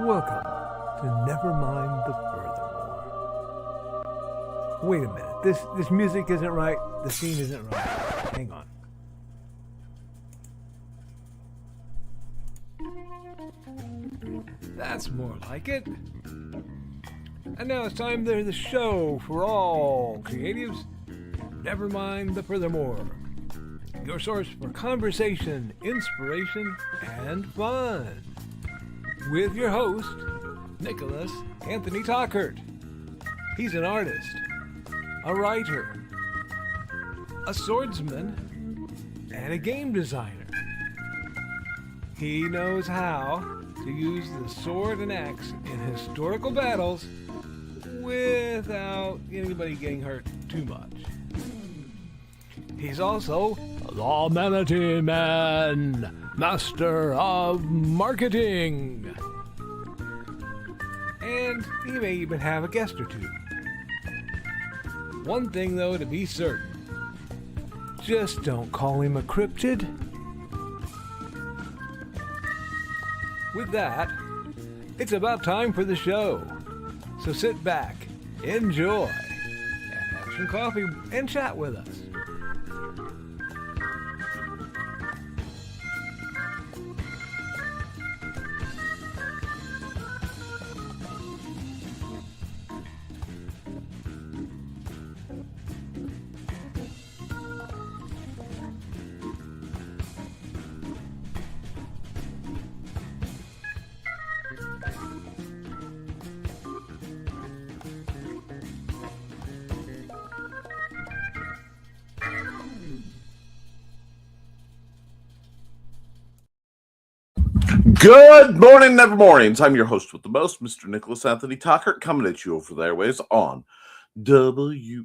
Welcome to Nevermind the Furthermore. Wait a minute, this music isn't right, the scene isn't right. Hang on. That's more like it. And now it's time for the show for all creatives. Nevermind the Furthermore. Your source for conversation, inspiration, and fun. With your host, Nicholas Anthony Tockert. He's an artist, a writer, a swordsman, and a game designer. He knows how to use the sword and axe in historical battles without anybody getting hurt too much. He's also the Manatee Man, master of marketing. And he may even have a guest or two. One thing, though, to be certain. Just don't call him a cryptid. With that, it's about time for the show. So sit back, enjoy, and have some coffee and chat with us. Good morning, Nevermornings. I'm your host with the most, Mr. Nicholas Anthony Tockert, coming at you over the airways on WNTF.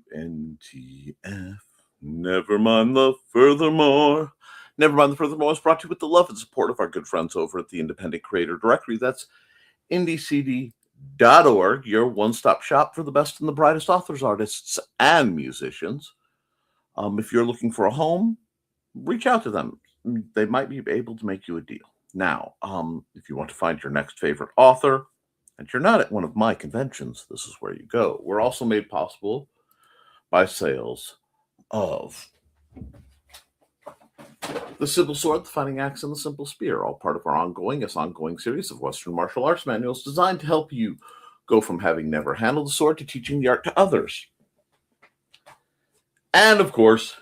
Nevermind the Furthermore. Nevermind the Furthermore is brought to you with the love and support of our good friends over at the Independent Creator Directory. That's indiecd.org, your one-stop shop for the best and the brightest authors, artists, and musicians. If you're looking for a home, reach out to them. They might be able to make you a deal. Now, if you want to find your next favorite author, and you're not at one of my conventions, this is where you go. We're also made possible by sales of the Simple Sword, the Fighting Axe, and the Simple Spear, all part of our ongoing series of Western martial arts manuals designed to help you go from having never handled the sword to teaching the art to others. And, of course,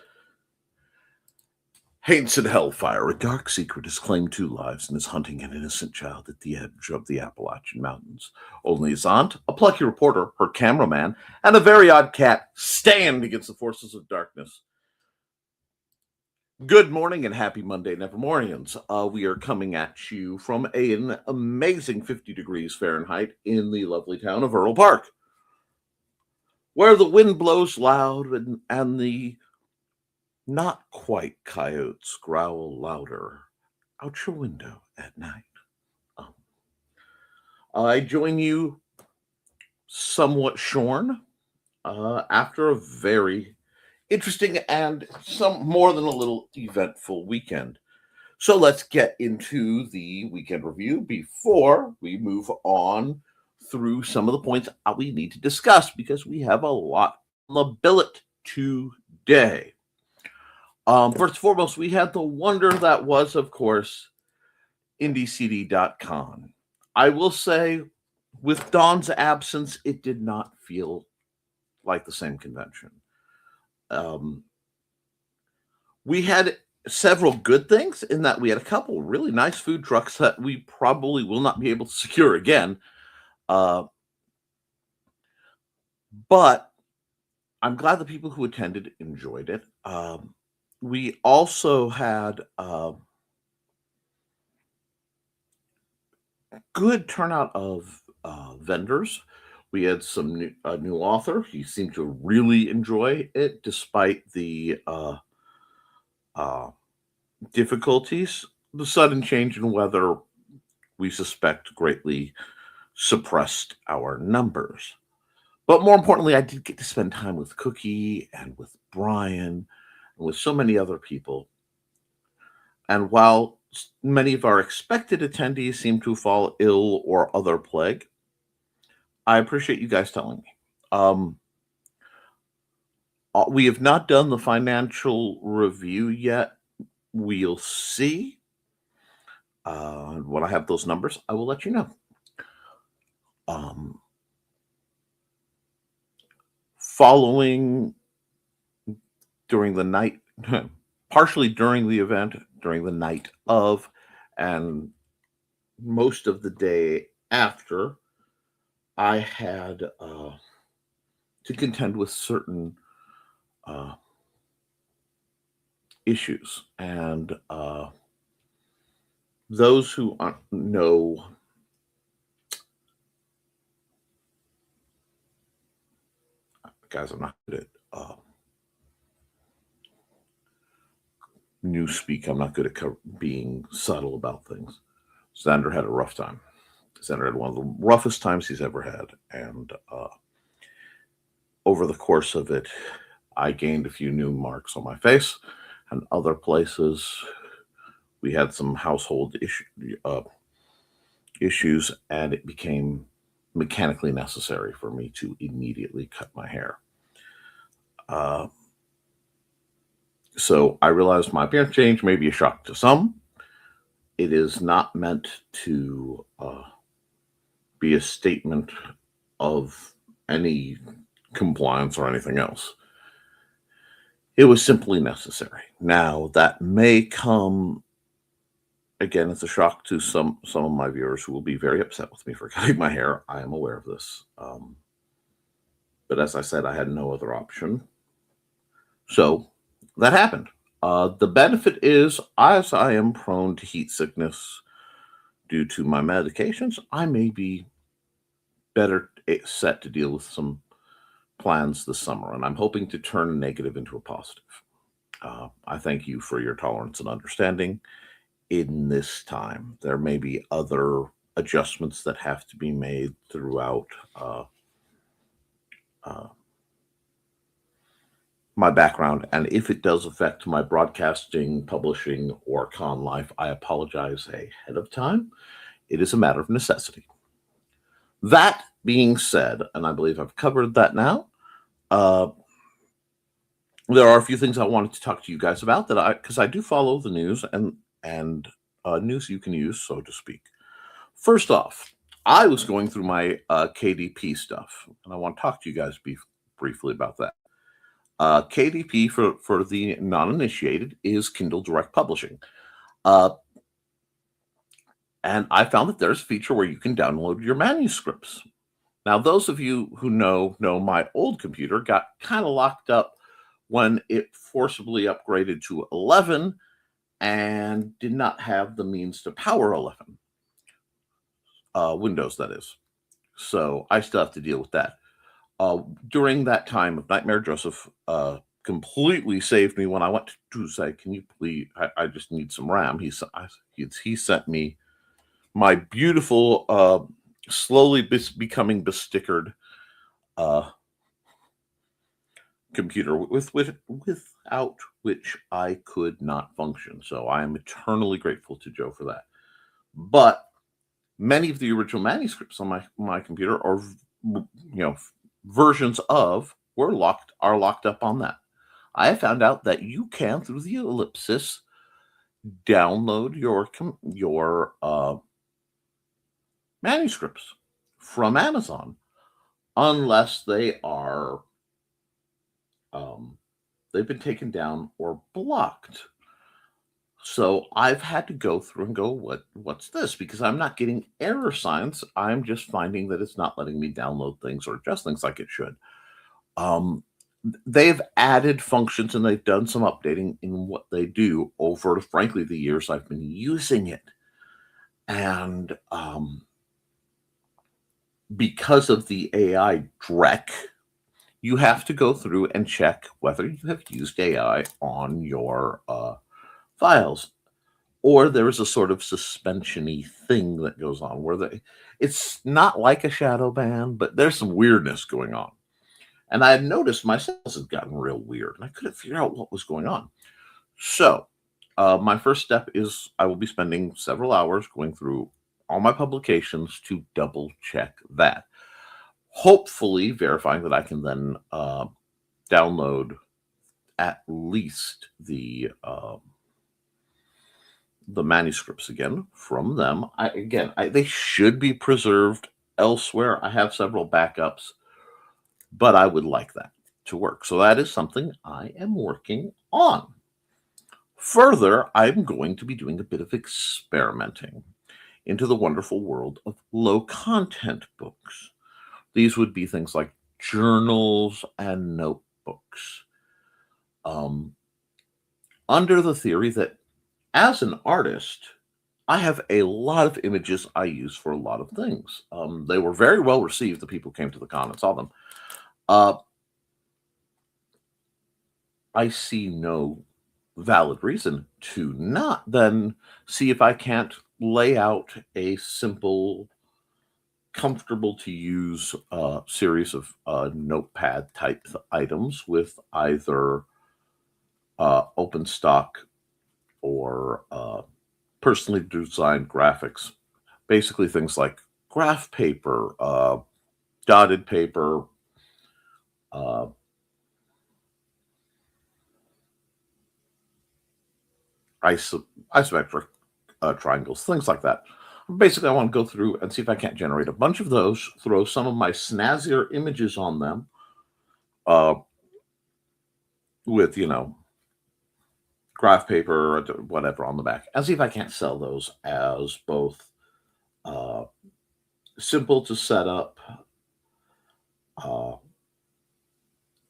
Hates and Hellfire, a dark secret has claimed 2 lives and is hunting an innocent child at the edge of the Appalachian Mountains. Only his aunt, a plucky reporter, her cameraman, and a very odd cat stand against the forces of darkness. Good morning and happy Monday, Nevermorians. We are coming at you from an amazing 50 degrees Fahrenheit in the lovely town of Earl Park, where the wind blows loud and the not quite coyotes growl louder out your window at night. I join you somewhat shorn after a very interesting and some more than a little eventful weekend. So let's get into the weekend review before we move on through some of the points we need to discuss, because we have a lot on the billet today. First and foremost, we had the wonder that was, of course, indiecd.con. I will say, with Dawn's absence, it did not feel like the same convention. We had several good things in that we had a couple really nice food trucks that we probably will not be able to secure again. But I'm glad the people who attended enjoyed it. We also had a good turnout of vendors. We had some new author. He seemed to really enjoy it despite the difficulties. The sudden change in weather, we suspect, greatly suppressed our numbers. But more importantly, I did get to spend time with Cookie and with Brian and with so many other people. And while many of our expected attendees seem to fall ill or other plague. I appreciate you guys telling me. We have not done the financial review yet. We'll see. When I have those numbers, I will let you know. Following during the night, partially during the event, during the night of, and most of the day after, I had to contend with certain issues. And those who know guys, I'm not good at newspeak. I'm not good at being subtle about things. Xander had a rough time. Xander had one of the roughest times he's ever had. And over the course of it, I gained a few new marks on my face, and other places we had some household issues, and it became mechanically necessary for me to immediately cut my hair. So I realized my appearance change may be a shock to some. It is not meant to be a statement of any compliance or anything else. It was simply necessary. Now, that may come, again, as a shock to some of my viewers who will be very upset with me for cutting my hair. I am aware of this. But as I said, I had no other option. So that happened. The benefit is, as I am prone to heat sickness due to my medications, I may be better set to deal with some plans this summer, and I'm hoping to turn a negative into a positive. I thank you for your tolerance and understanding in this time. There may be other adjustments that have to be made throughout my background, and if it does affect my broadcasting, publishing, or con life, I apologize ahead of time. It is a matter of necessity. That being said, and I believe I've covered that now, there are a few things I wanted to talk to you guys about because I do follow the news and news you can use, so to speak. First off, I was going through my KDP stuff, and I want to talk to you guys briefly about that. KDP, for the non-initiated, is Kindle Direct Publishing. And I found that there's a feature where you can download your manuscripts. Now, those of you who know my old computer got kind of locked up when it forcibly upgraded to 11 and did not have the means to power 11. Windows, that is. So I still have to deal with that. During that time of Nightmare, Joseph completely saved me when I went to say, can you please, I just need some RAM. He sent me my beautiful, slowly becoming bestickered computer without which I could not function. So I am eternally grateful to Joe for that. But many of the original manuscripts on my computer are, versions of are locked up on that. I found out that you can, through the ellipsis, download your manuscripts from Amazon, unless they are they've been taken down or blocked. So I've had to go through and go, what's this? Because I'm not getting error signs. I'm just finding that it's not letting me download things or adjust things like it should. They've added functions and they've done some updating in what they do over, frankly, the years I've been using it. And because of the AI DREC, you have to go through and check whether you have used AI on your files, or there is a sort of suspension-y thing that goes on where it's not like a shadow ban, but there's some weirdness going on. And I had noticed my cells had gotten real weird, and I couldn't figure out what was going on. So My first step is I will be spending several hours going through all my publications to double check that. Hopefully, verifying that I can then download at least the manuscripts again from them. They should be preserved elsewhere. I have several backups, but I would like that to work. So that is something I am working on. Further, I'm going to be doing a bit of experimenting into the wonderful world of low content books. These would be things like journals and notebooks. Under the theory that as an artist, I have a lot of images I use for a lot of things. They were very well received. The people came to the con and saw them. I see no valid reason to not then see if I can't lay out a simple, comfortable to use series of notepad type items with either open stock or personally designed graphics. Basically, things like graph paper, dotted paper, isometric triangles, things like that. Basically, I want to go through and see if I can't generate a bunch of those, throw some of my snazzier images on them with, graph paper or whatever on the back, and see if I can't sell those as both simple to set up,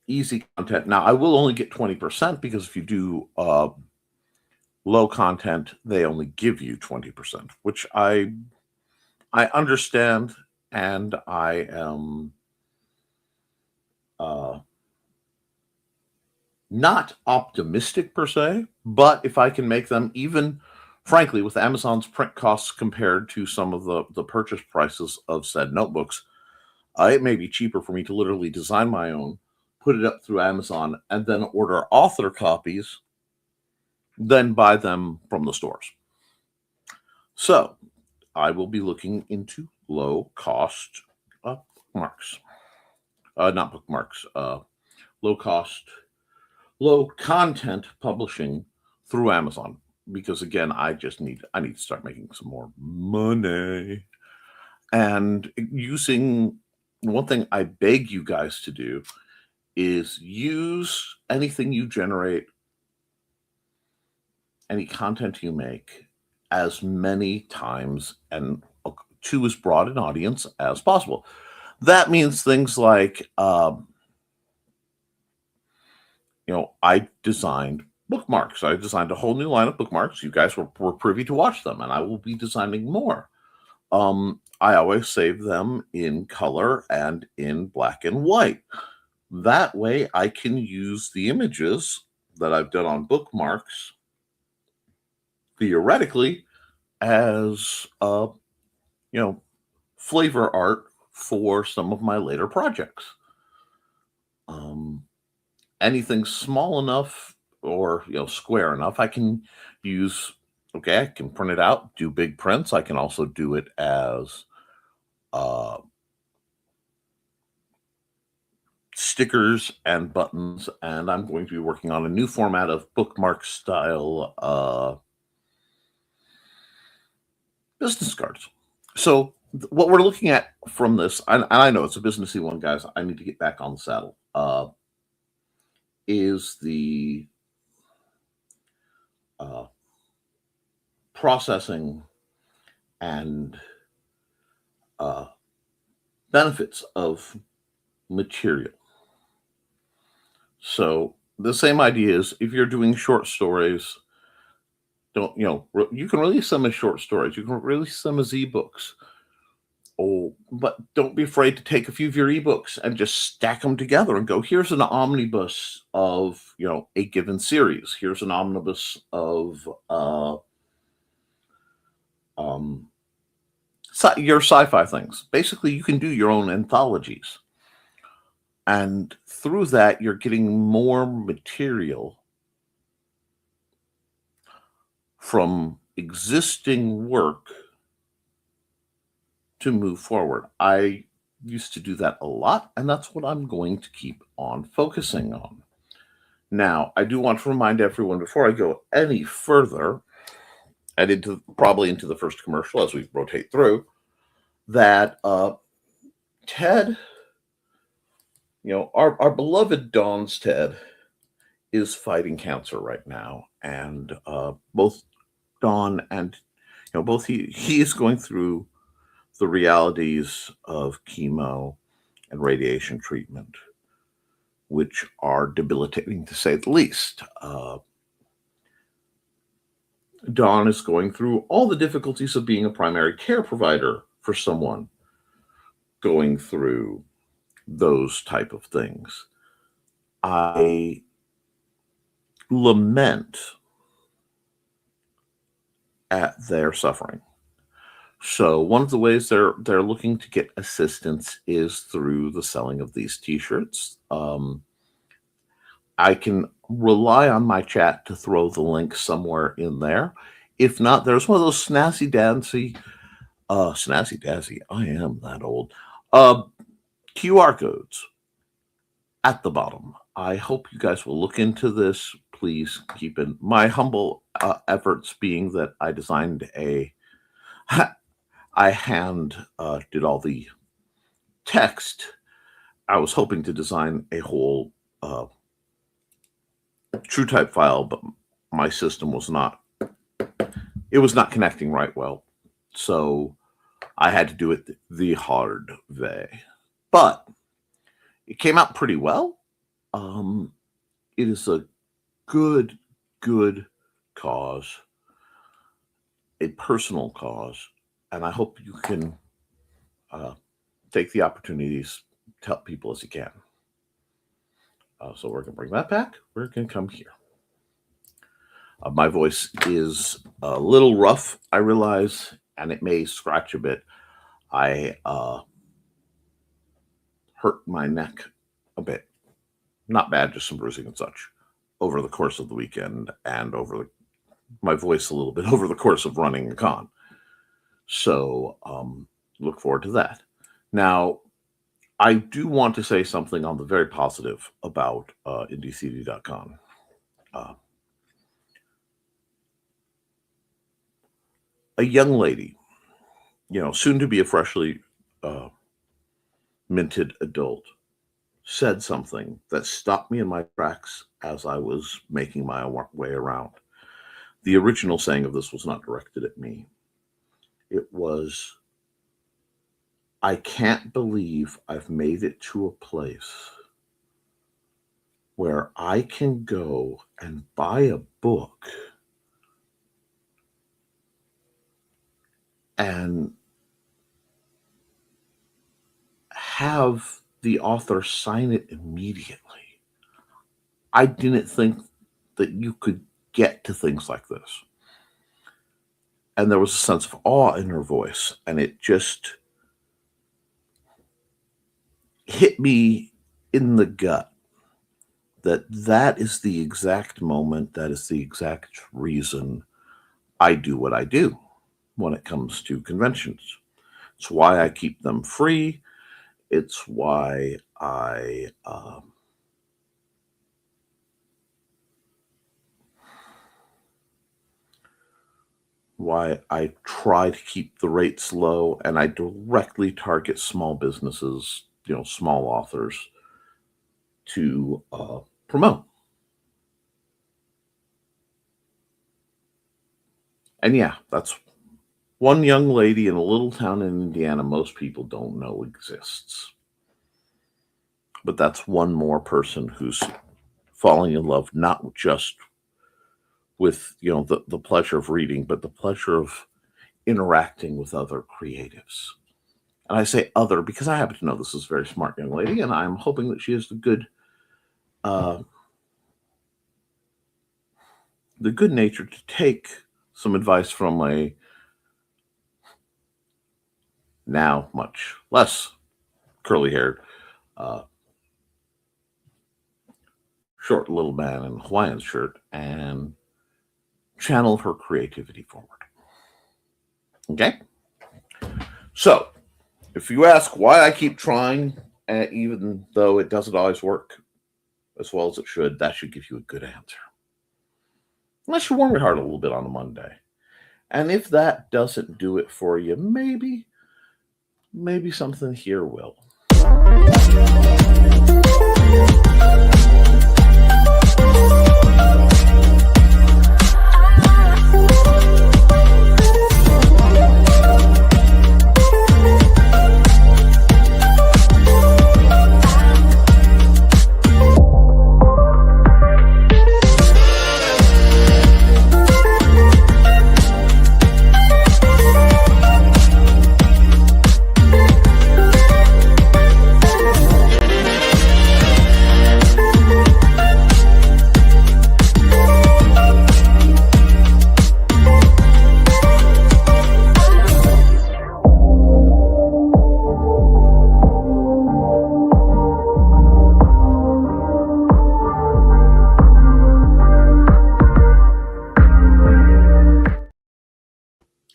easy content. Now, I will only get 20% because if you do low content, they only give you 20%, which I understand, and I am not optimistic per se, but if I can make them, even frankly, with Amazon's print costs compared to some of the purchase prices of said notebooks, it may be cheaper for me to literally design my own, put it up through Amazon, and then order author copies than buy them from the stores. So I will be looking into low cost bookmarks. Not bookmarks, low cost, low content publishing through Amazon. Because again, I need to start making some more money. And using one thing I beg you guys to do is use anything you generate, any content you make, as many times and to as broad an audience as possible. That means things like, I designed bookmarks. I designed a whole new line of bookmarks. You guys were privy to watch them, and I will be designing more. I always save them in color and in black and white. That way I can use the images that I've done on bookmarks theoretically as flavor art for some of my later projects. Anything small enough or square enough, I can use. Okay, I can print it out, do big prints. I can also do it as stickers and buttons, and I'm going to be working on a new format of bookmark style business cards. So what we're looking at from this, and I know it's a businessy one, guys. I need to get back on the saddle. Is the processing and benefits of material. So the same idea is if you're doing short stories, you can release them as short stories. You can release them as ebooks. But don't be afraid to take a few of your ebooks and just stack them together and go, here's an omnibus of, a given series. Here's an omnibus of your sci-fi things. Basically, you can do your own anthologies. And through that, you're getting more material from existing work to move forward. I used to do that a lot, and that's what I'm going to keep on focusing on. Now, I do want to remind everyone before I go any further, and probably into the first commercial as we rotate through, that Ted, our beloved Dawn's Ted, is fighting cancer right now, and both Dawn and both he is going through the realities of chemo and radiation treatment, which are debilitating to say the least. Dawn is going through all the difficulties of being a primary care provider for someone going through those type of things. I lament at their suffering. So one of the ways they're looking to get assistance is through the selling of these T-shirts. I can rely on my chat to throw the link somewhere in there. If not, there's one of those snazzy dancy, I am that old, QR codes at the bottom. I hope you guys will look into this. Please keep in my humble efforts being that I designed I did all the text. I was hoping to design a whole true type file, but my system was not connecting right well. So I had to do it the hard way. But it came out pretty well. It is a good cause, a personal cause, and I hope you can take the opportunities to help people as you can. So we're going to bring that back. We're going to come here. My voice is a little rough, I realize, and it may scratch a bit. I hurt my neck a bit. Not bad, just some bruising and such over the course of the weekend, and my voice a little bit over the course of running a con. So look forward to that. Now, I do want to say something on the very positive about IndieCD.com. A young lady, soon to be a freshly minted adult, said something that stopped me in my tracks as I was making my way around. The original saying of this was not directed at me. It was, I can't believe I've made it to a place where I can go and buy a book and have the author sign it immediately. I didn't think that you could get to things like this. And there was a sense of awe in her voice, and it just hit me in the gut that is the exact moment, that is the exact reason I do what I do when it comes to conventions. It's why I keep them free. It's why I try to keep the rates low, and I directly target small businesses, small authors to promote. And yeah, that's one young lady in a little town in Indiana most people don't know exists. But that's one more person who's falling in love, not just with, the pleasure of reading, but the pleasure of interacting with other creatives. And I say other because I happen to know this is a very smart young lady, and I'm hoping that she has the good nature to take some advice from a now much less curly-haired, short little man in a Hawaiian shirt and channel her creativity forward. Okay? So, if you ask why I keep trying, even though it doesn't always work as well as it should, that should give you a good answer. Unless you warm your heart a little bit on a Monday. And if that doesn't do it for you, maybe something here will.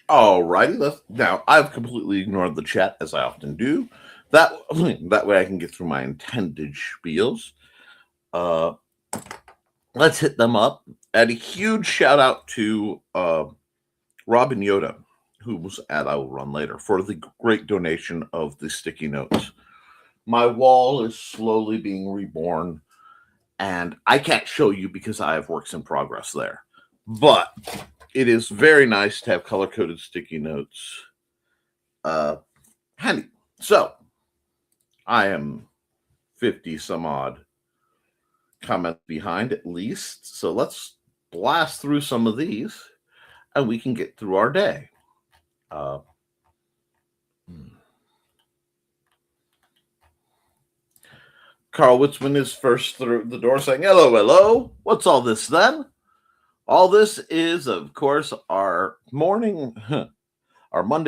Alrighty, now I've completely ignored the chat as I often do. That way I can get through my intended spiels. Let's hit them up. And a huge shout out to Robin Yoda, who was at I Will Run Later, for the great donation of the sticky notes. My wall is slowly being reborn, and I can't show you because I have works in progress there. But it is very nice to have color-coded sticky notes handy. So, I am 50 some odd comments behind at least. So let's blast through some of these and we can get through our day. Carl Witzman is first through the door saying, hello. What's all this then? All this is, of course, our Monday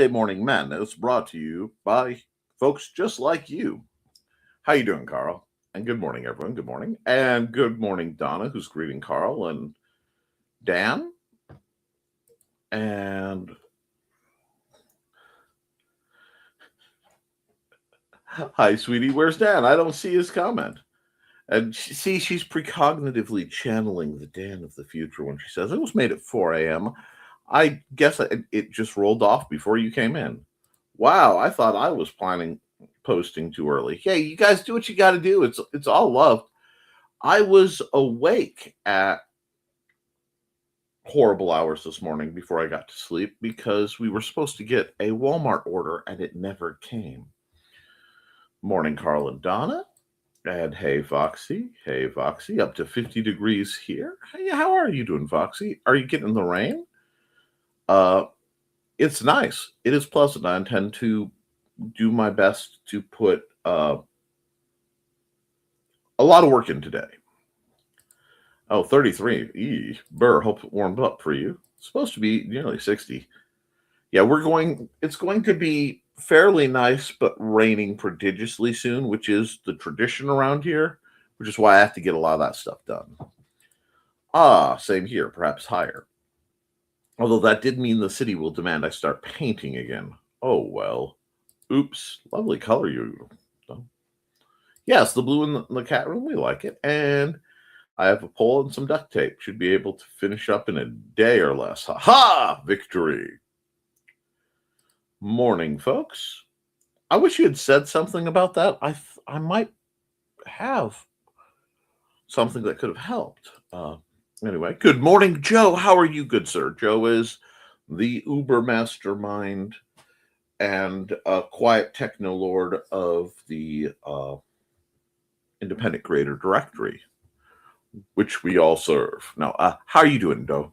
Morning Madness brought to you by folks just like you. How you doing, Carl? And good morning, everyone. Good morning. And good morning, Donna, who's greeting Carl, and Dan. And hi, sweetie. Where's Dan? I don't see his comment. And see, she's precognitively channeling the Dan of the future when she says, it was made at 4 a.m. I guess it just rolled off before you came in. Wow, I thought I was planning posting too early. Hey, you guys do what you got to do. It's all love. I was awake at horrible hours this morning before I got to sleep because we were supposed to get a Walmart order and it never came. Morning, Carl and Donna. And hey, Foxy. Hey, Foxy. Up to 50 degrees here. Hey, how are you doing, Foxy? Are you getting the rain? It's nice. It is pleasant. I intend to do my best to put a lot of work in today. Oh, 33. Burr, hope it warmed up for you. It's supposed to be nearly 60. Yeah, it's going to be fairly nice, but raining prodigiously soon, which is the tradition around here, which is why I have to get a lot of that stuff done. Same here, perhaps higher. Although that did mean the city will demand I start painting again. Oh, well. Oops. Lovely color you. Yes, the blue in the cat room, we like it. And I have a pole and some duct tape. Should be able to finish up in a day or less. Ha! Victory. Morning, folks. I wish you had said something about that. I might have something that could have helped. Anyway, good morning, Joe. How are you, good sir? Joe is the Uber mastermind and quiet techno lord of the Independent Creator Directory, which we all serve. Now, how are you doing, Joe?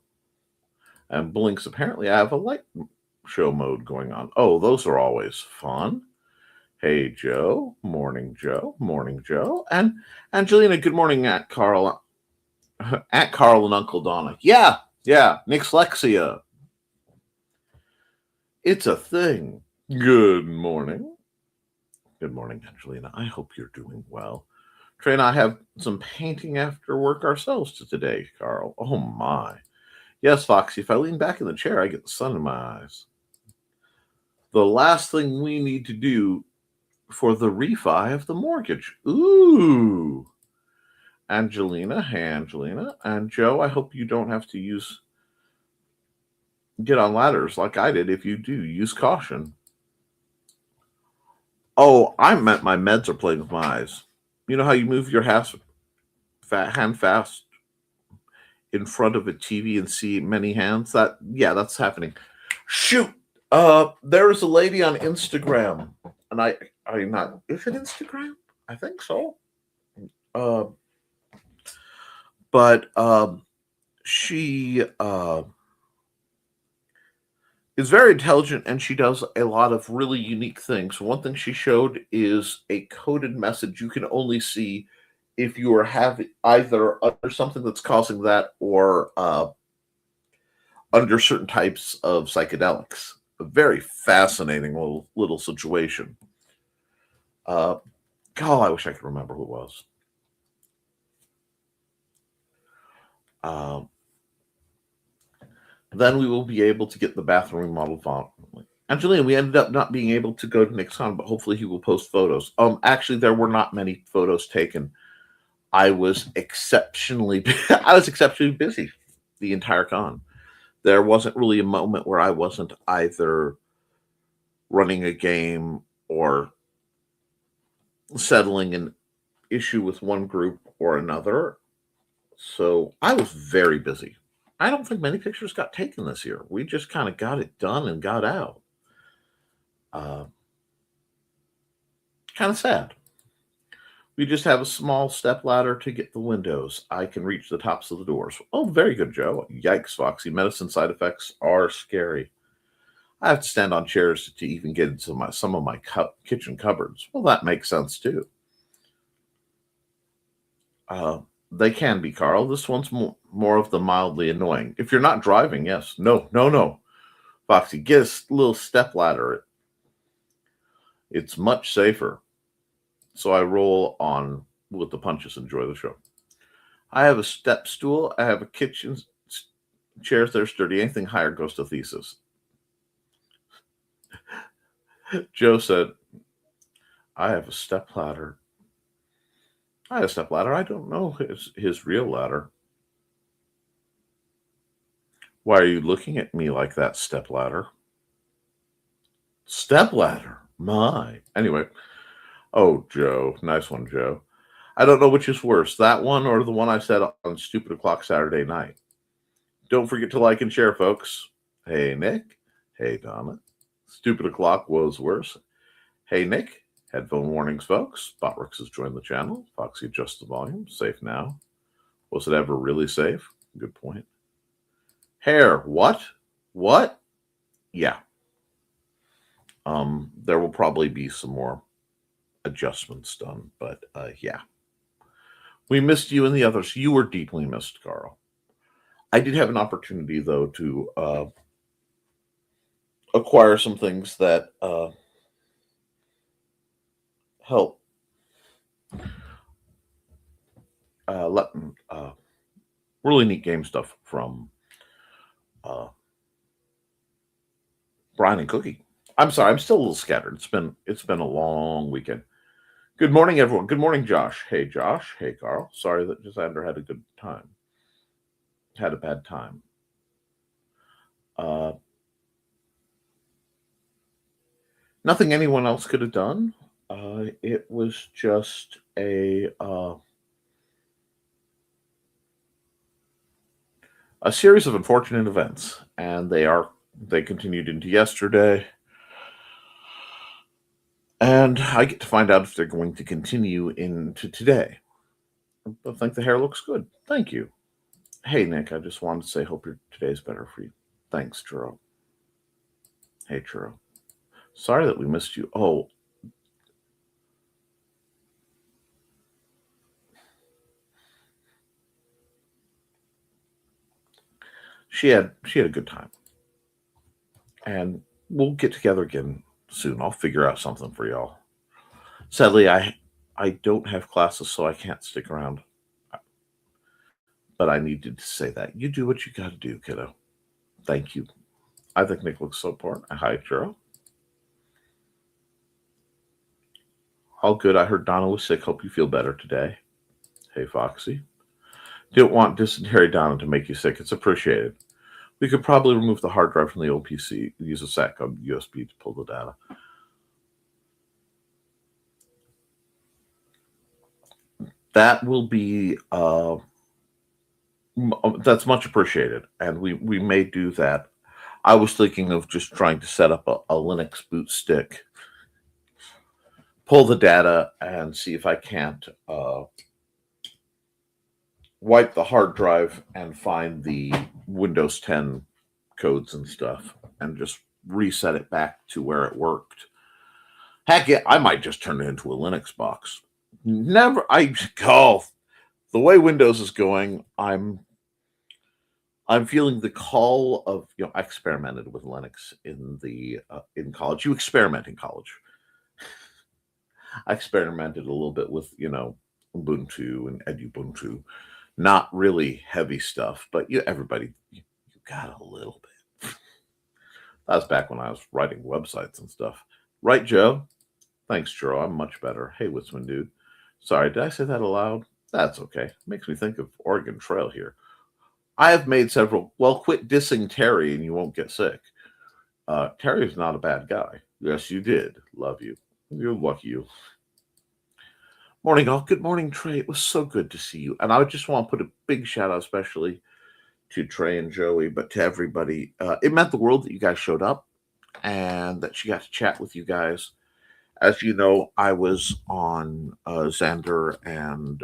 And Blinks, apparently I have a light show mode going on. Oh, those are always fun. Hey, Joe. Morning, Joe. Morning, Joe. And Angelina, good morning, Aunt Carl. Aunt Carl and Uncle Donna. Yeah. Nixlexia. It's a thing. Good morning. Good morning, Angelina. I hope you're doing well. Trey and I have some painting after work ourselves today, Carl. Oh, my. Yes, Foxy, if I lean back in the chair, I get the sun in my eyes. The last thing we need to do for the refi of the mortgage. Ooh. Angelina, hey, Angelina. And Joe, I hope you don't have to get on ladders like I did. If you do, use caution. Oh, I meant my meds are playing with my eyes. You know how you move your hand fast in front of a TV and see many hands? That's happening. Shoot. There is a lady on Instagram, and I not is it Instagram? I think so. Uh, but she is very intelligent, and she does a lot of really unique things. One thing she showed is a coded message you can only see if you are having either under something that's causing that or under certain types of psychedelics. A very fascinating little situation. God, I wish I could remember who it was. Then we will be able to get the bathroom remodeled finally. Angelina, we ended up not being able to go to Nick's con, but hopefully he will post photos. Actually, there were not many photos taken. I was exceptionally busy the entire con. There wasn't really a moment where I wasn't either running a game or settling an issue with one group or another. So I was very busy. I don't think many pictures got taken this year. We just kind of got it done and got out. Kind of sad. We just have a small step ladder to get the windows. I can reach the tops of the doors. Oh, very good, Joe. Yikes, Foxy. Medicine side effects are scary. I have to stand on chairs to even get into some of my kitchen cupboards. Well, that makes sense, too. They can be, Carl. This one's more of the mildly annoying. If you're not driving, yes. No. Foxy, get a little step ladder. It's much safer. So I roll on with the punches. Enjoy the show. I have a step stool. I have a kitchen. Chairs that are sturdy. Anything higher goes to thesis. Joe said, I have a step ladder. I have a step ladder. I don't know his real ladder. Why are you looking at me like that, step ladder? Step ladder? My. Anyway. Oh, Joe. Nice one, Joe. I don't know which is worse, that one or the one I said on Stupid O'Clock Saturday night. Don't forget to like and share, folks. Hey, Nick. Hey, Donna. Stupid O'Clock was worse. Hey, Nick. Headphone warnings, folks. Botrix has joined the channel. Foxy, adjust the volume. Safe now. Was it ever really safe? Good point. Hair. What? Yeah. There will probably be some more adjustments done, but yeah. We missed you and the others. You were deeply missed, Carl. I did have an opportunity, though, to acquire some things that help really neat game stuff from Brian and Cookie. I'm sorry, I'm still a little scattered. It's been a long weekend. Good morning, everyone. Good morning, Josh. Hey, Josh. Hey, Carl. Sorry that Jasander had a good time. Had a bad time. Nothing anyone else could have done. It was just a series of unfortunate events, and they continued into yesterday. And I get to find out if they're going to continue into today. I think the hair looks good. Thank you. Hey, Nick, I just wanted to say, hope your today's better for you. Thanks, Churro. Hey, Churro. Sorry that we missed you. Oh. She had a good time. And we'll get together again soon. I'll figure out something for y'all. Sadly, I don't have classes, so I can't stick around. but I needed to say that. You do what you got to do, kiddo. Thank you. I think Nick looks so important. Hi, Churro. All good. I heard Donna was sick. Hope you feel better today. Hey, Foxy. Didn't want dysentery Donna to make you sick. It's appreciated. We could probably remove the hard drive from the old PC, use a SATCOM USB to pull the data. That will be that's much appreciated, and we may do that. I was thinking of just trying to set up a Linux boot stick, pull the data, and see if I can't wipe the hard drive and find the Windows 10 codes and stuff, and just reset it back to where it worked. Heck yeah, I might just turn it into a Linux box. The way Windows is going, I'm feeling the call of, I experimented with Linux in college. You experiment in college. I experimented a little bit with, Ubuntu and Edubuntu. Not really heavy stuff, but everybody, you got a little bit. That was back when I was writing websites and stuff. Right, Joe? Thanks, Joe. I'm much better. Hey, Witzman dude. Sorry, did I say that aloud? That's okay. Makes me think of Oregon Trail here. I have made several. Well, quit dissing Terry and you won't get sick. Terry's not a bad guy. Yes, you did. Love you. You're lucky you. Morning, all. Good morning, Trey. It was so good to see you. And I just want to put a big shout out, especially to Trey and Joey, but to everybody. It meant the world that you guys showed up and that she got to chat with you guys. As you know, I was on Xander and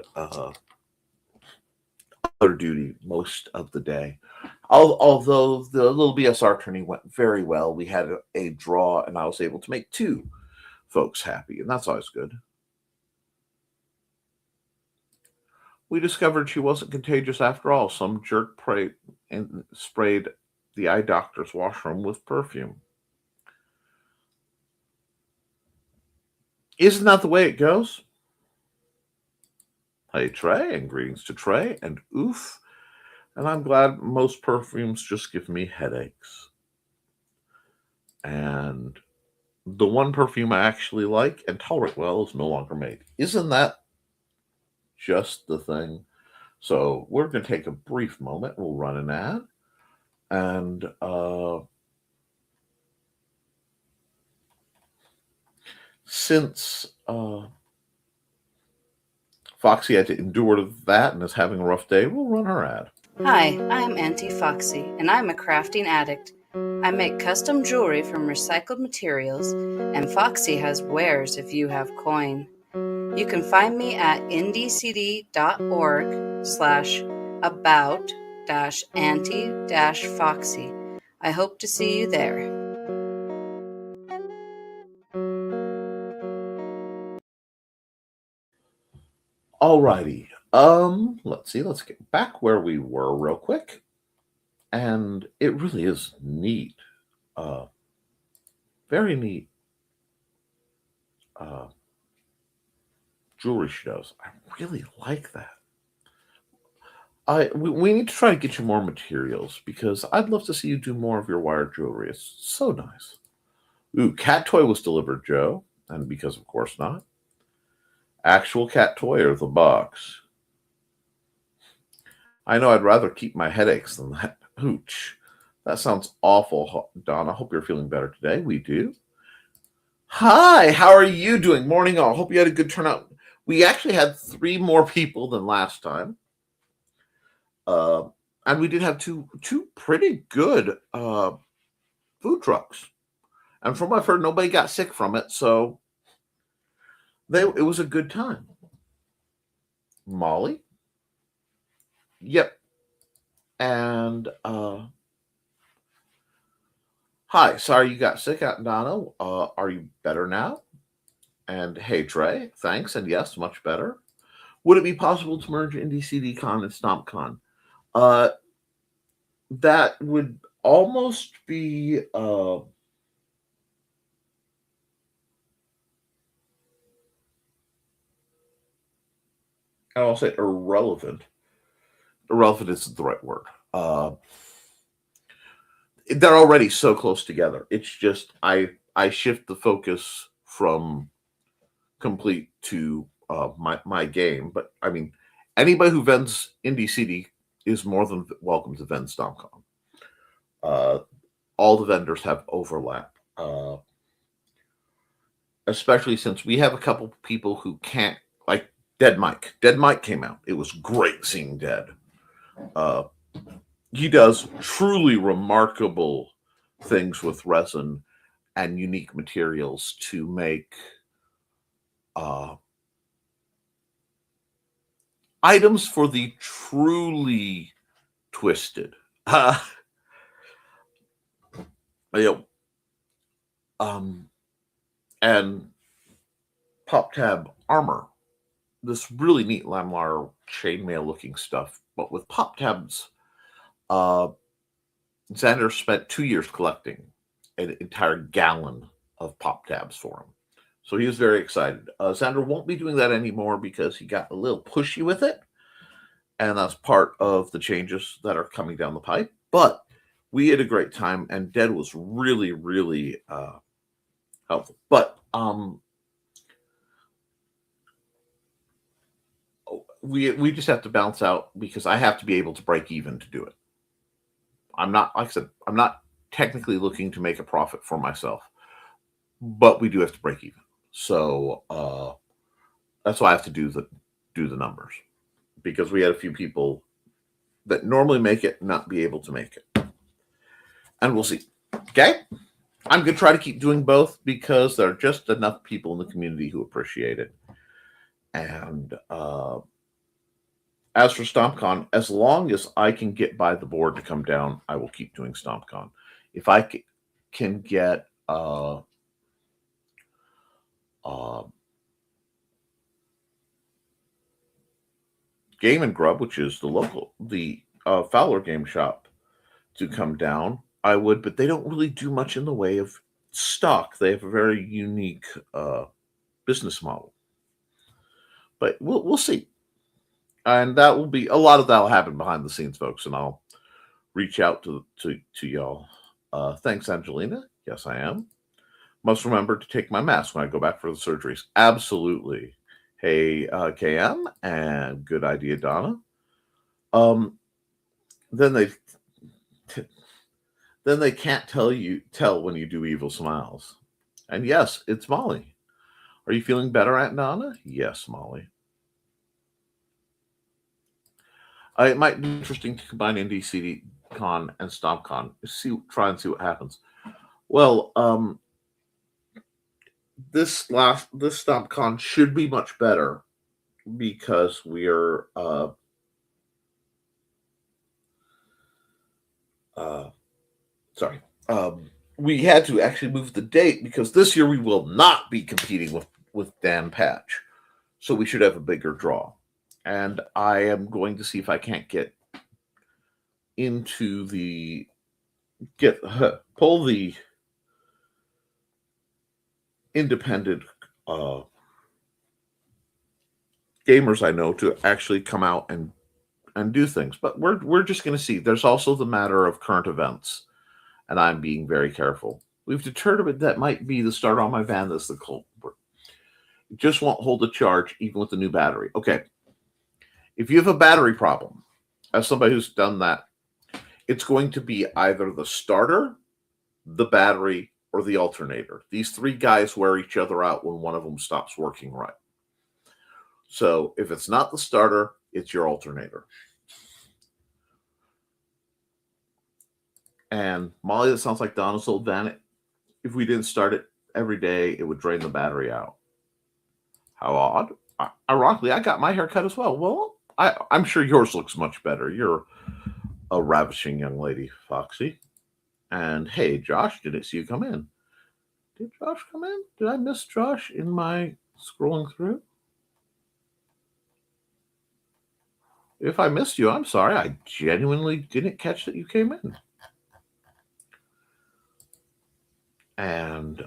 other duty most of the day. Although the little BSR tourney went very well, we had a draw and I was able to make 2 folks happy, and that's always good. We discovered she wasn't contagious after all. Some jerk sprayed the eye doctor's washroom with perfume. Isn't that the way it goes? Hey, Trey, and greetings to Trey, and oof. And I'm glad most perfumes just give me headaches. And the one perfume I actually like and tolerate well is no longer made. Isn't that just the thing? So we're going to take a brief moment. We'll run an ad. And since Foxy had to endure that and is having a rough day, we'll run her ad. Hi, I'm Auntie Foxy, and I'm a crafting addict. I make custom jewelry from recycled materials, and Foxy has wares if you have coin. You can find me at ndcd.org/about-auntie-foxy. I hope to see you there. Alrighty. Let's see. Let's get back where we were real quick. And it really is neat. Very neat jewelry she does. I really like that. We need to try to get you more materials because I'd love to see you do more of your wire jewelry. It's so nice. Ooh, cat toy was delivered, Joe. And because of course not. Actual cat toy or the box? I know I'd rather keep my headaches than that. Hooch. That sounds awful, Donna. Hope you're feeling better today. We do. Hi, how are you doing? Morning all. Hope you had a good turnout. We actually had 3 more people than last time. And we did have two pretty good food trucks. And from what I've heard, nobody got sick from it. So it was a good time. Molly? Yep. And hi, sorry you got sick, Donna. Are you better now? And hey, Trey, thanks. And yes, much better. Would it be possible to merge IndieCDCon and StompCon? That would almost be I'll say irrelevant. irrelevant isn't the right word. They're already so close together. It's just I shift the focus from complete to my game. But I mean, anybody who vends Indie CD is more than welcome to vend StompCon. All the vendors have overlap, especially since we have a couple people who can't, like Dead Mike. Dead Mike came out. It was great seeing Dead. He does truly remarkable things with resin and unique materials to make items for the truly twisted. And Pop Tab armor, this really neat lamlar chainmail looking stuff, but with Pop Tabs, Xander spent 2 years collecting an entire gallon of Pop Tabs for him. So he was very excited. Xander won't be doing that anymore because he got a little pushy with it. And that's part of the changes that are coming down the pipe. But we had a great time, and Dead was really, really helpful. But we just have to balance out because I have to be able to break even to do it. I'm not, like I said, I'm not technically looking to make a profit for myself, but we do have to break even. So that's why I have to do the numbers, because we had a few people that normally make it not be able to make it, and we'll see. Okay, I'm gonna try to keep doing both because there are just enough people in the community who appreciate it. And as for StompCon, as long as I can get by the board to come down, I will keep doing StompCon. If I can get Game and Grub, which is the Fowler Game Shop, to come down, I would, but they don't really do much in the way of stock. They have a very unique business model. But we'll see. And that will be, a lot of that will happen behind the scenes, folks, and I'll reach out to y'all. Thanks, Angelina. Yes, I am. Must remember to take my mask when I go back for the surgeries. Absolutely. Hey, KM, and good idea, Donna. Then they can't tell when you do evil smiles. And yes, it's Molly. Are you feeling better, Aunt Donna? Yes, Molly. It might be interesting to combine Indie CD Con and StompCon. Try and see what happens. Well, this StompCon should be much better because we're we had to actually move the date because this year we will not be competing with Dan Patch, so we should have a bigger draw. And I am going to see if I can't pull the independent gamers I know to actually come out and do things. But we're just going to see. There's also the matter of current events, and I'm being very careful. We've determined that might be the starter on my van that's the culprit. It just won't hold a charge even with the new battery. Okay. If you have a battery problem, as somebody who's done that, it's going to be either the starter, the battery, or the alternator. These three guys wear each other out when one of them stops working right. So if it's not the starter, it's your alternator. And Molly, that sounds like Donna's old van. If we didn't start it every day, it would drain the battery out. How odd. Ironically, I got my hair cut as well. Well, I'm sure yours looks much better. You're a ravishing young lady, Foxy. And hey, Josh, didn't see you come in. Did Josh come in? Did I miss Josh in my scrolling through? If I missed you, I'm sorry. I genuinely didn't catch that you came in. And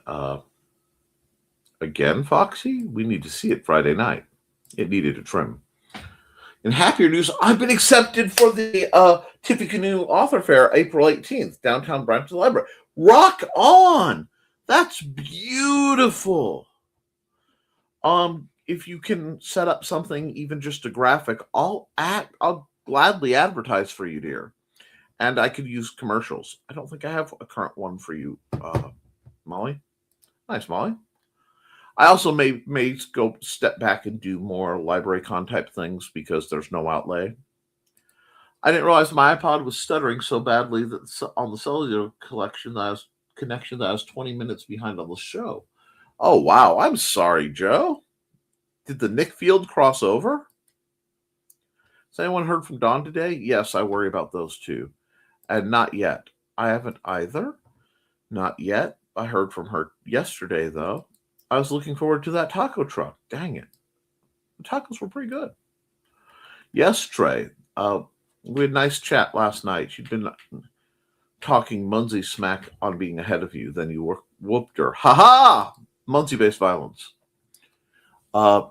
again, Foxy, we need to see it Friday night. It needed a trim. In happier news, I've been accepted for the Tippecanoe Author Fair, April 18th, downtown Brampton Library. Rock on! That's beautiful. If you can set up something, even just a graphic, I'll gladly advertise for you, dear. And I could use commercials. I don't think I have a current one for you, Molly. Nice, Molly. I also may go step back and do more LibraryCon type things because there's no outlay. I didn't realize my iPod was stuttering so badly that on the cellular connection that I was 20 minutes behind on the show. Oh, wow. I'm sorry, Joe. Did the Nick Field cross over? Has anyone heard from Dawn today? Yes, I worry about those too. And not yet. I haven't either. Not yet. I heard from her yesterday, though. I was looking forward to that taco truck. Dang it. The tacos were pretty good. Yes, Trey. We had a nice chat last night. She'd been talking Munsey smack on being ahead of you. Then you whooped her. Ha-ha! Munsey-based violence.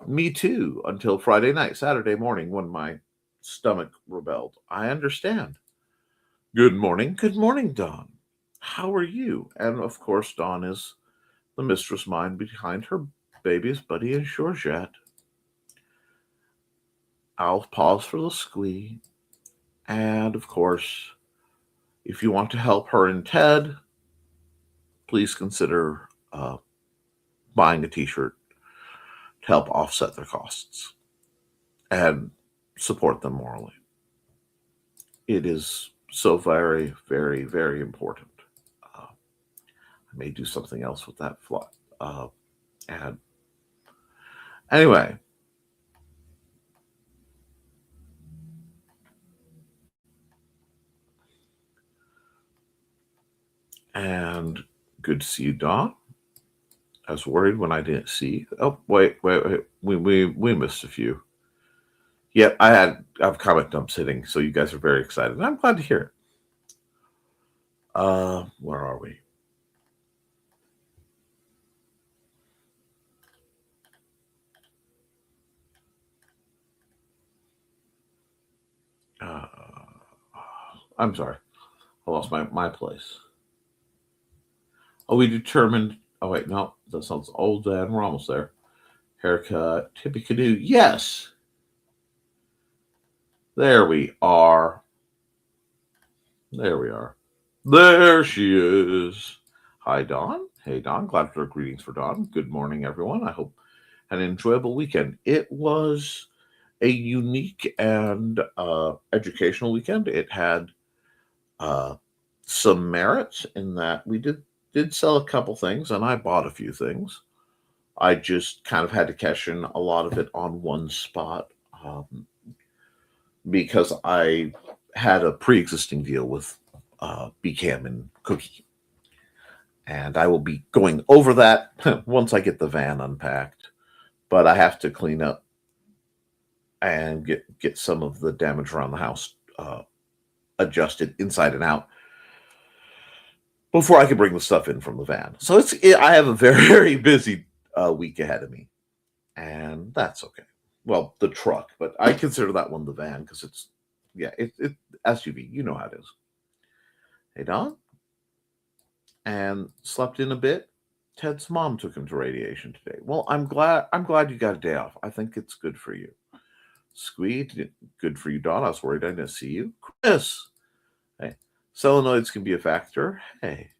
Me too, until Friday night, Saturday morning, when my stomach rebelled. I understand. Good morning, Dawn. How are you? And of course, Dawn is the mistress mind behind her baby's Buddy and Georgette. I'll pause for the squee. And of course, if you want to help her and Ted, please consider buying a t-shirt to help offset their costs and support them morally. It is so very, very, very important. I may do something else with that ad. Anyway. And good to see you, Dawn. I was worried when I didn't see. Oh, wait. We missed a few. Yeah, I've comic dump sitting, so you guys are very excited. I'm glad to hear it. Where are we? I'm sorry. I lost my place. Oh, we determined. Oh, wait, no. That sounds old, Dan. We're almost there. Haircut. Tippecanoe. Yes. There we are. There she is. Hi, Dawn. Hey, Dawn. Glad for greetings for Dawn. Good morning, everyone. I hope an enjoyable weekend. It was a unique and educational weekend. It had some merits in that we did sell a couple things, and I bought a few things. I just kind of had to cash in a lot of it on one spot because I had a pre-existing deal with BCAM and Cookie. And I will be going over that once I get the van unpacked. But I have to clean up and get some of the damage around the house adjusted inside and out before I can bring the stuff in from the van. So I have a very, very busy week ahead of me, and that's okay. Well, the truck, but I consider that one the van because it's SUV. You know how it is. Hey, Don. And slept in a bit. Ted's mom took him to radiation today. Well, I'm glad you got a day off. I think it's good for you. Squeed, good for you, Don. I was worried I didn't see you. Chris. Hey. Solenoids can be a factor. Hey.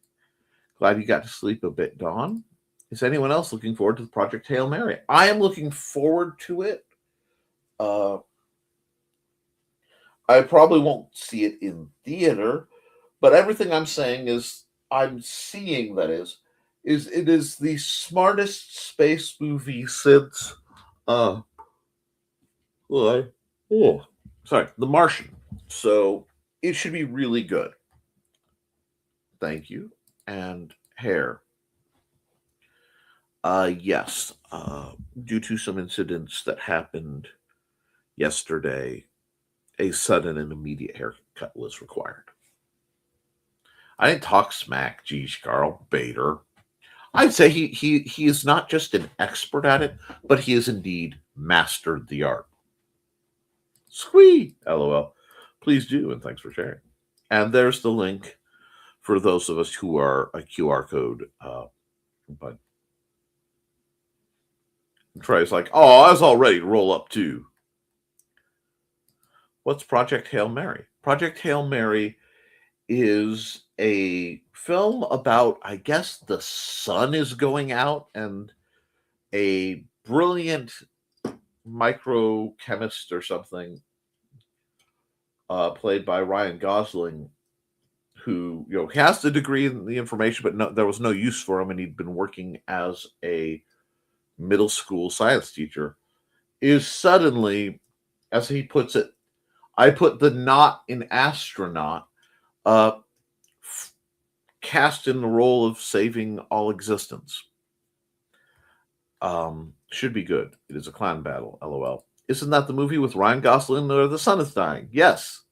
Glad you got to sleep a bit, Dawn. Is anyone else looking forward to the Project Hail Mary? I am looking forward to it. I probably won't see it in theater, but everything I'm saying is I'm seeing that is it is the smartest space movie since The Martian. So it should be really good. Thank you. And hair. Yes. Due to some incidents that happened yesterday, a sudden and immediate haircut was required. I didn't talk smack, geez, Carl Bader. I'd say he is not just an expert at it, but he has indeed mastered the art. Squee! LOL. Please do, and thanks for sharing. And there's the link for those of us who are a QR code. But Trey's like, oh, I was all ready to roll up too. What's Project Hail Mary? Project Hail Mary is a film about, I guess, the sun is going out and a brilliant microchemist or something, played by Ryan Gosling, who has the degree in the information, but there was no use for him, and he'd been working as a middle school science teacher, is suddenly, as he puts it, I put the not in astronaut, cast in the role of saving all existence. Should be good. It is a clown battle, LOL. Isn't that the movie with Ryan Gosling where the sun is dying? Yes.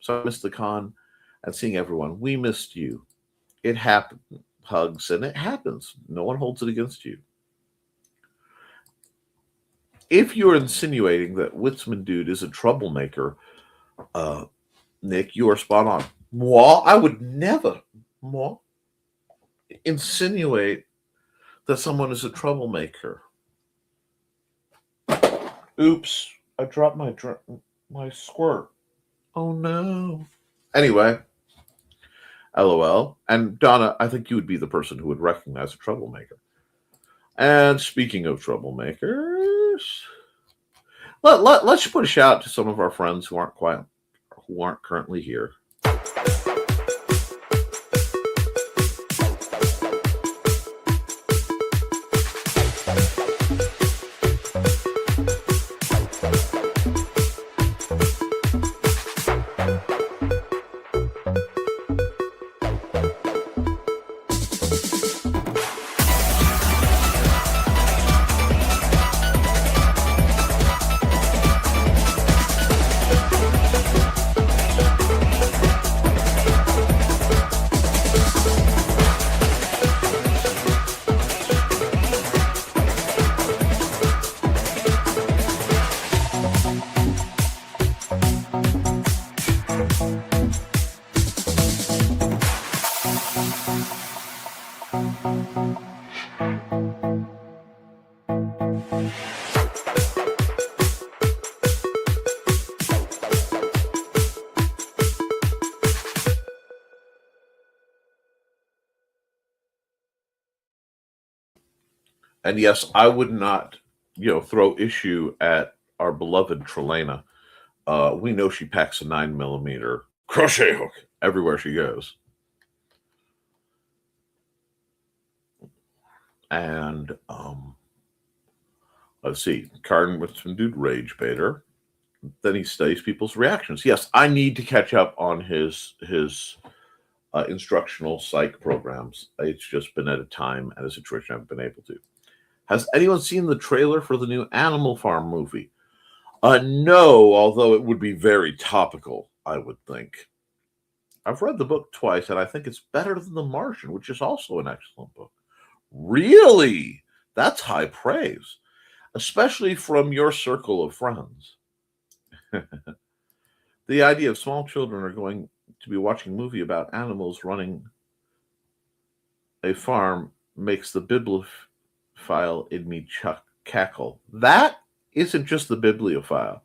So I missed the con and seeing everyone. We missed you. It happened. Hugs, and it happens. No one holds it against you. If you're insinuating that Witzman Dude is a troublemaker, Nick, you are spot on. Moi, I would never insinuate that someone is a troublemaker. Oops, I dropped my squirt. Oh no. Anyway, LOL. And Donna, I think you would be the person who would recognize a troublemaker. And speaking of troublemakers, let's put a shout out to some of our friends who aren't currently here. And yes, I would not, throw issue at our beloved Trelena. We know she packs a 9mm crochet hook everywhere she goes. And let's see, Cardin with some dude rage baiter. Then he studies people's reactions. Yes, I need to catch up on his instructional psych programs. It's just been at a time and a situation I haven't been able to. Has anyone seen the trailer for the new Animal Farm movie? No, although it would be very topical, I would think. I've read the book twice, and I think it's better than The Martian, which is also an excellent book. Really? That's high praise, especially from your circle of friends. The idea of small children are going to be watching a movie about animals running a farm makes the bibliophile in me cackle. That isn't just the bibliophile.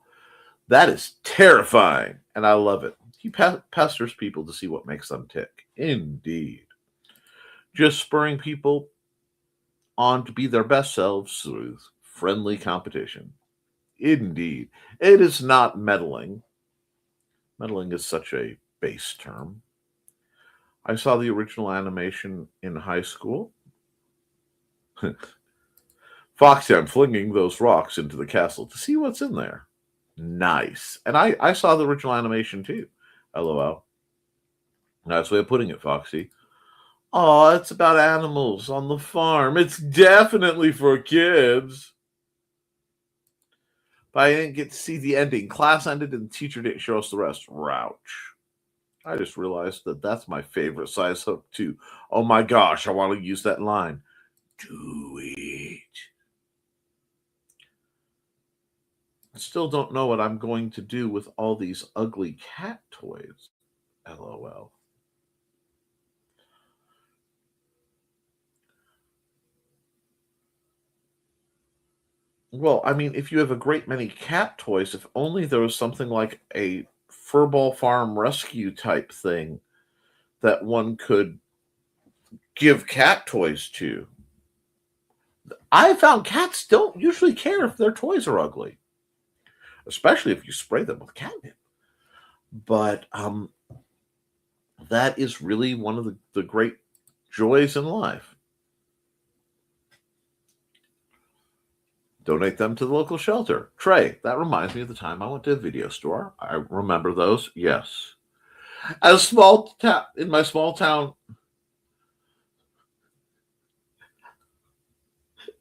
That is terrifying, and I love it. He pesters people to see what makes them tick. Indeed. Just spurring people on to be their best selves through friendly competition. Indeed. It is not meddling. Meddling is such a base term. I saw the original animation in high school. Foxy, I'm flinging those rocks into the castle to see what's in there. Nice. And I saw the original animation too. LOL. Nice way of putting it, Foxy. Oh, it's about animals on the farm. It's definitely for kids. But I didn't get to see the ending. Class ended and the teacher didn't show us the rest. Rouch. I just realized that that's my favorite size hook too. Oh my gosh, I want to use that line. Do it. still don't know what I'm going to do with all these ugly cat toys. LOL. Well, I mean, if you have a great many cat toys, if only there was something like a Furball Farm rescue type thing that one could give cat toys to. I found cats don't usually care if their toys are ugly, especially if you spray them with catnip. But that is really one of the great joys in life. Donate them to the local shelter. Trey, that reminds me of the time I went to a video store. I remember those. Yes. In my small town,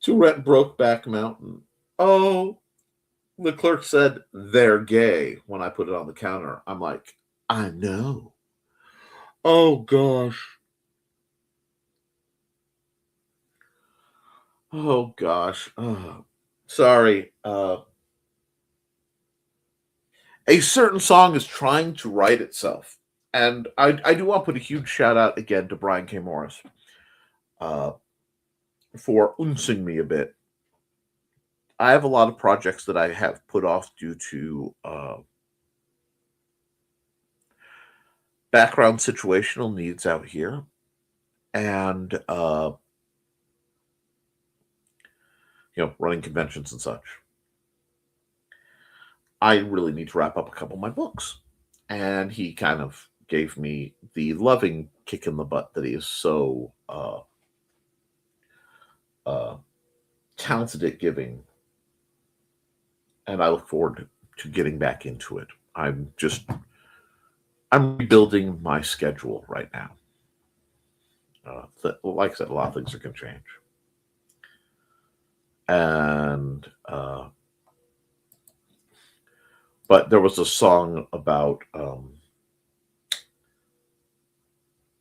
to rent Brokeback Mountain. Oh, the clerk said they're gay when I put it on the counter. I'm like, I know. Oh gosh. Oh gosh. Sorry. A certain song is trying to write itself. And I do want to put a huge shout out again to Brian K. Morris for unsing me a bit. I have a lot of projects that I have put off due to background situational needs out here. And, running conventions and such. I really need to wrap up a couple of my books. And he kind of gave me the loving kick in the butt that he is so talented at giving. And I look forward to getting back into it. I'm rebuilding my schedule right now. Like I said, a lot of things are going to change. And but there was a song about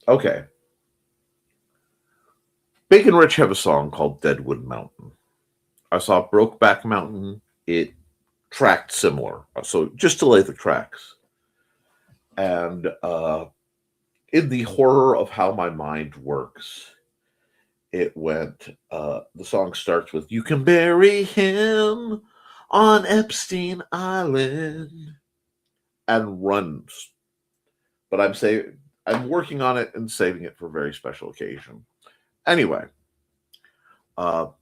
okay. Big and Rich have a song called Deadwood Mountain. I saw Brokeback Mountain. It tracked similar. So just to lay the tracks. And in the horror of how my mind works, it went, the song starts with, "You can bury him on Epstein Island," and runs. But I'm working on it and saving it for a very special occasion. Anyway, good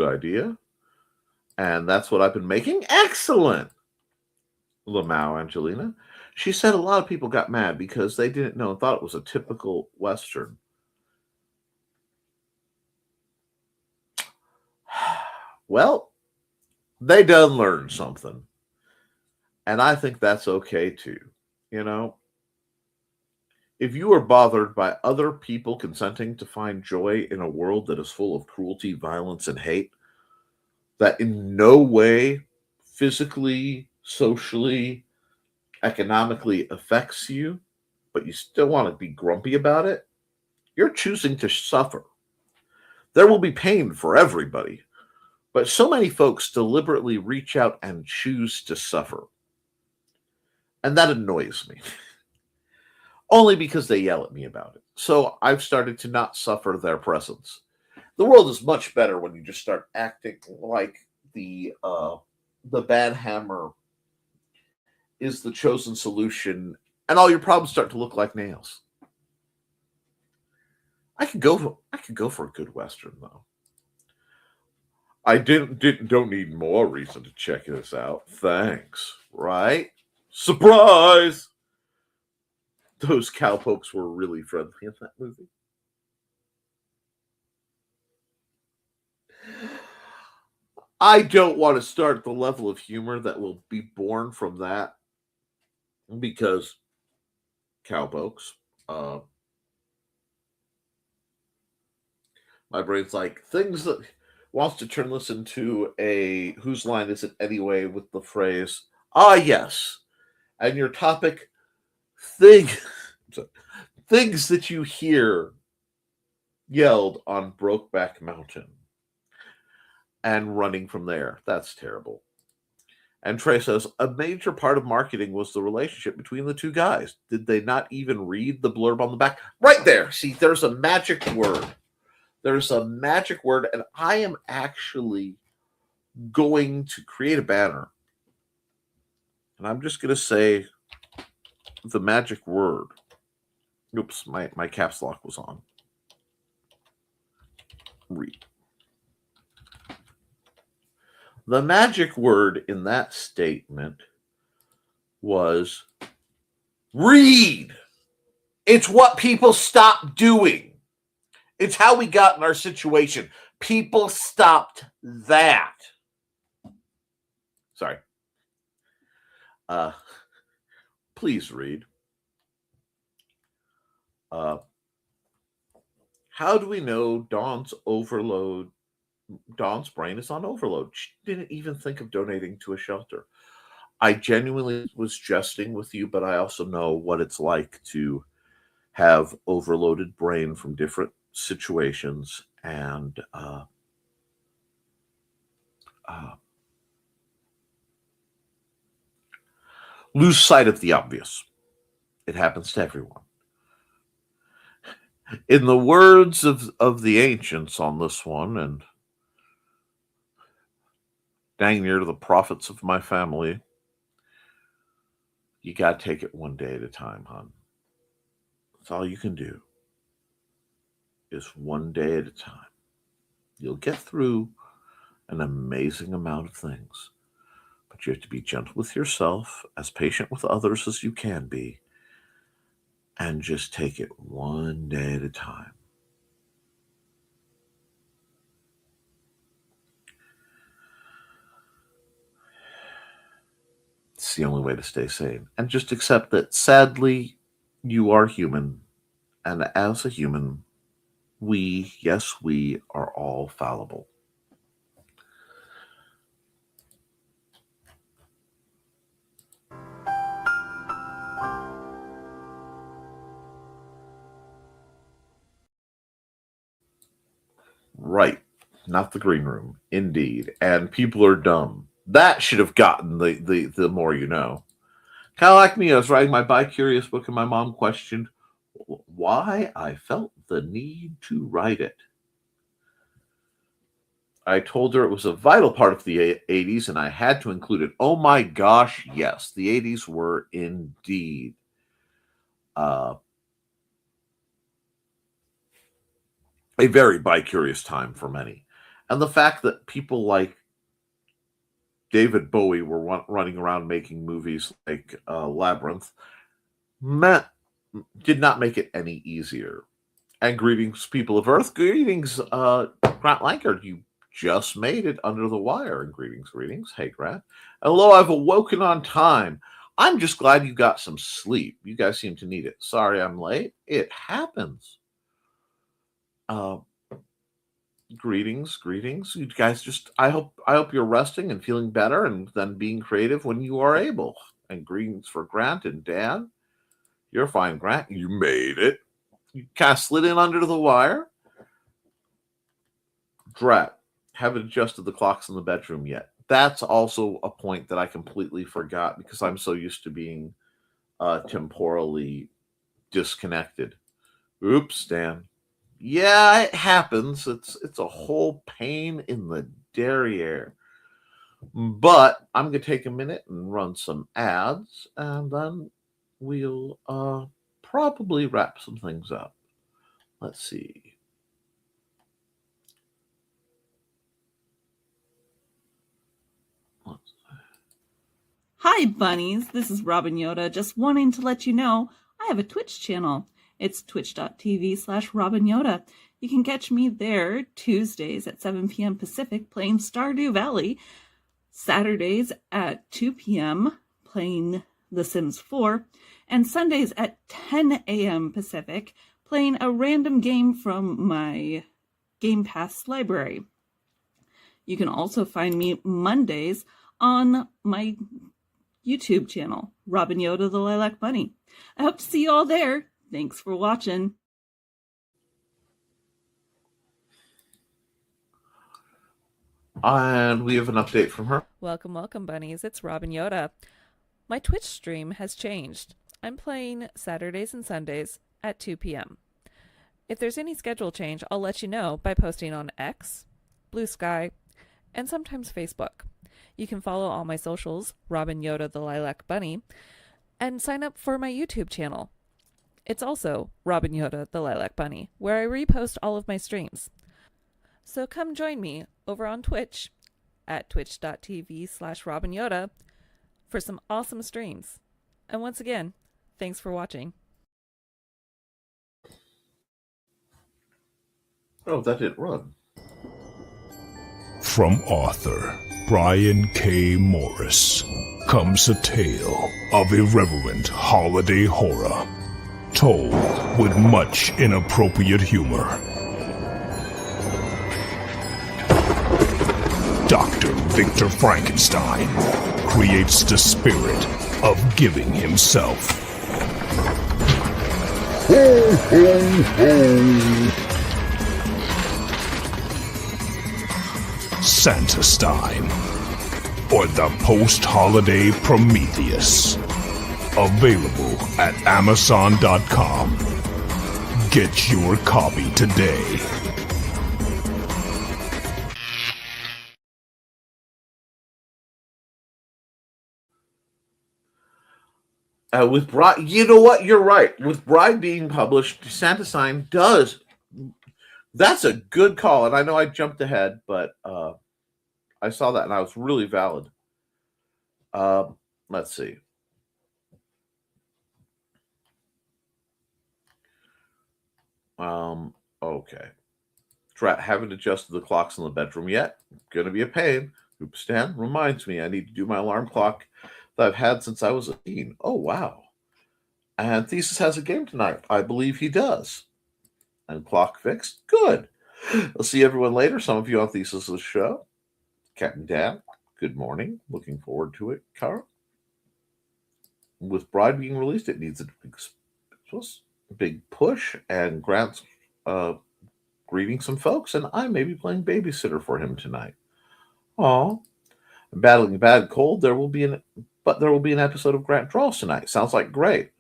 idea. And that's what I've been making. Excellent. Lamau Angelina. She said a lot of people got mad because they didn't know and thought it was a typical Western. Well, they done learn something. And I think that's okay too. If you are bothered by other people consenting to find joy in a world that is full of cruelty, violence, and hate, that in no way physically, socially, economically affects you, but you still want to be grumpy about it, you're choosing to suffer. There will be pain for everybody, but so many folks deliberately reach out and choose to suffer. And that annoys me. Only because they yell at me about it. So I've started to not suffer their presence. The world is much better when you just start acting like the bad hammer is the chosen solution, and all your problems start to look like nails. I could go for a good Western though. I don't need more reason to check this out. Thanks. Right? Surprise! Those cowpokes were really friendly in that movie. I don't want to start the level of humor that will be born from that, because cowpokes. My brain's like, things that wants to turn this into a "Whose Line Is It Anyway" with the phrase, "Ah, yes." And your topic, things that you hear yelled on Brokeback Mountain. and running from there. That's terrible. And Trey says, a major part of marketing was the relationship between the two guys. Did they not even read the blurb on the back? Right there. See, there's a magic word. There's a magic word, and I am actually going to create a banner. And I'm just going to say the magic word. Oops, my caps lock was on. Read. The magic word in that statement was read. It's what people stopped doing. It's how we got in our situation. People stopped that. Sorry. Please read. How do we know Dawn's brain is on overload? She didn't even think of donating to a shelter. I genuinely was jesting with you, but I also know what it's like to have overloaded brain from different situations and lose sight of the obvious. It happens to everyone. In the words of the ancients on this one, and dang near to the prophets of my family, you got to take it one day at a time, hon. That's all you can do is one day at a time. You'll get through an amazing amount of things, but you have to be gentle with yourself, as patient with others as you can be, and just take it one day at a time. It's the only way to stay sane. And just accept that, sadly, you are human. And as a human, we are all fallible. Right. Not the green room. Indeed. And people are dumb. That should have gotten the more you know. Kind of like me, I was riding my bi-curious book and my mom questioned why I felt the need to write it. I told her it was a vital part of the 80s and I had to include it. Oh my gosh, yes. The 80s were indeed a very bi-curious time for many. And the fact that people like David Bowie were running around making movies like Labyrinth did not make it any easier. And greetings, people of Earth. Greetings, Grant Lankard. You just made it under the wire. And greetings. Hey, Grant. Hello, I've awoken on time. I'm just glad you got some sleep. You guys seem to need it. Sorry I'm late. It happens. Greetings. You guys I hope you're resting and feeling better and then being creative when you are able. And greetings for Grant and Dan. You're fine, Grant. You made it. You kind of slid in under the wire. Drat, haven't adjusted the clocks in the bedroom yet. That's also a point that I completely forgot because I'm so used to being temporally disconnected. Oops, Dan. Yeah, it happens. It's a whole pain in the derriere. But I'm going to take a minute and run some ads, and then we'll probably wrap some things up. Let's see. Hi, bunnies. This is Robin Yoda. Just wanting to let you know I have a Twitch channel. It's twitch.tv/Robin Yoda. You can catch me there Tuesdays at 7 p.m. Pacific playing Stardew Valley, Saturdays at 2 p.m. playing The Sims 4, and Sundays at 10 a.m. Pacific playing a random game from my Game Pass library. You can also find me Mondays on my YouTube channel, Robin Yoda the Lilac Bunny. I hope to see you all there. Thanks for watching. And we have an update from her. Welcome, welcome, bunnies. It's Robin Yoda. My Twitch stream has changed. I'm playing Saturdays and Sundays at 2 p.m. If there's any schedule change, I'll let you know by posting on X, Blue Sky, and sometimes Facebook. You can follow all my socials, Robin Yoda the Lilac Bunny, and sign up for my YouTube channel. It's also Robin Yoda the Lilac Bunny, where I repost all of my streams. So come join me over on Twitch at twitch.tv/Robin Yoda for some awesome streams. And once again, thanks for watching. Oh, that didn't run. From author Brian K. Morris comes a tale of irreverent holiday horror, told with much inappropriate humor. Dr. Victor Frankenstein creates the spirit of giving himself. Ho, ho, ho! Santastine, or the post-holiday Prometheus. Available at Amazon.com. Get your copy today. With Bride, you know what? You're right. With Bride being published, Santastine does. That's a good call, and I know I jumped ahead, but I saw that, and I was really valid. Let's see. Okay. Haven't adjusted the clocks in the bedroom yet. Gonna be a pain. Stan reminds me I need to do my alarm clock that I've had since I was a teen. Oh, wow. And Thesis has a game tonight. I believe he does. And clock fixed. Good. I'll see everyone later. Some of you on Thesis' show. Captain Dan, good morning. Looking forward to it. Carl. With Bride being released, it needs a big push. And Grant's greeting some folks. And I may be playing babysitter for him tonight. Aw. Battling a bad cold, there will be an episode of Grant Draws tonight. Sounds like great.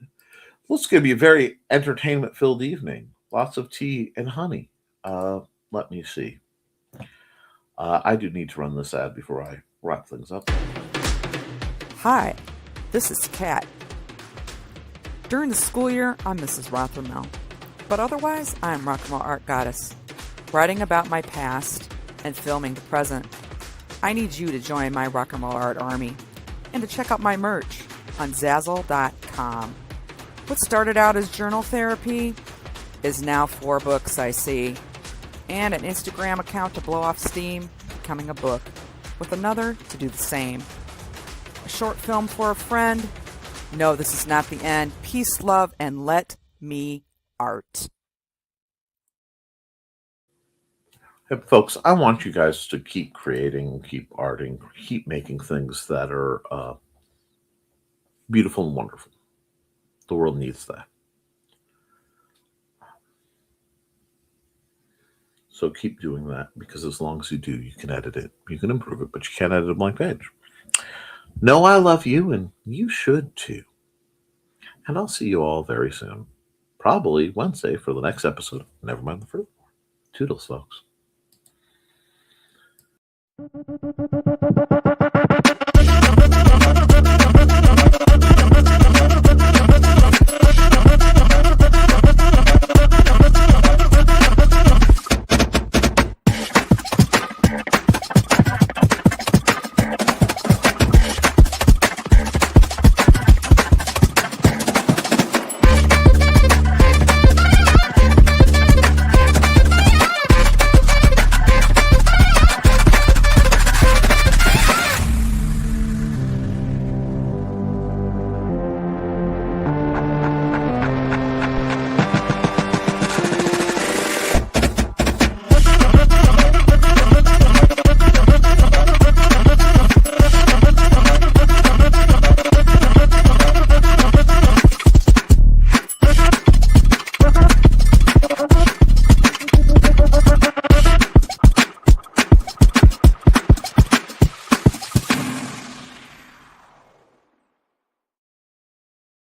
Well, it's going to be a very entertainment-filled evening. Lots of tea and honey. Let me see. I do need to run this ad before I wrap things up. Hi, this is Kat. During the school year, I'm Mrs. Rothermel. But otherwise, I'm Rock and Roll Art Goddess, writing about my past and filming the present. I need you to join my Rock and Roll Art army and to check out my merch on Zazzle.com. What started out as journal therapy is now 4 books, I see, and an Instagram account to blow off steam, becoming a book, with another to do the same. A short film for a friend. No, this is not the end. Peace, love, and let me art. Hey, folks, I want you guys to keep creating, keep arting, keep making things that are beautiful and wonderful. The world needs that. So keep doing that, because as long as you do, you can edit it. You can improve it, but you can't edit a blank page. Know I love you, and you should too. And I'll see you all very soon. Probably Wednesday for the next episode of Nevermind the Furthermore. Toodles, folks.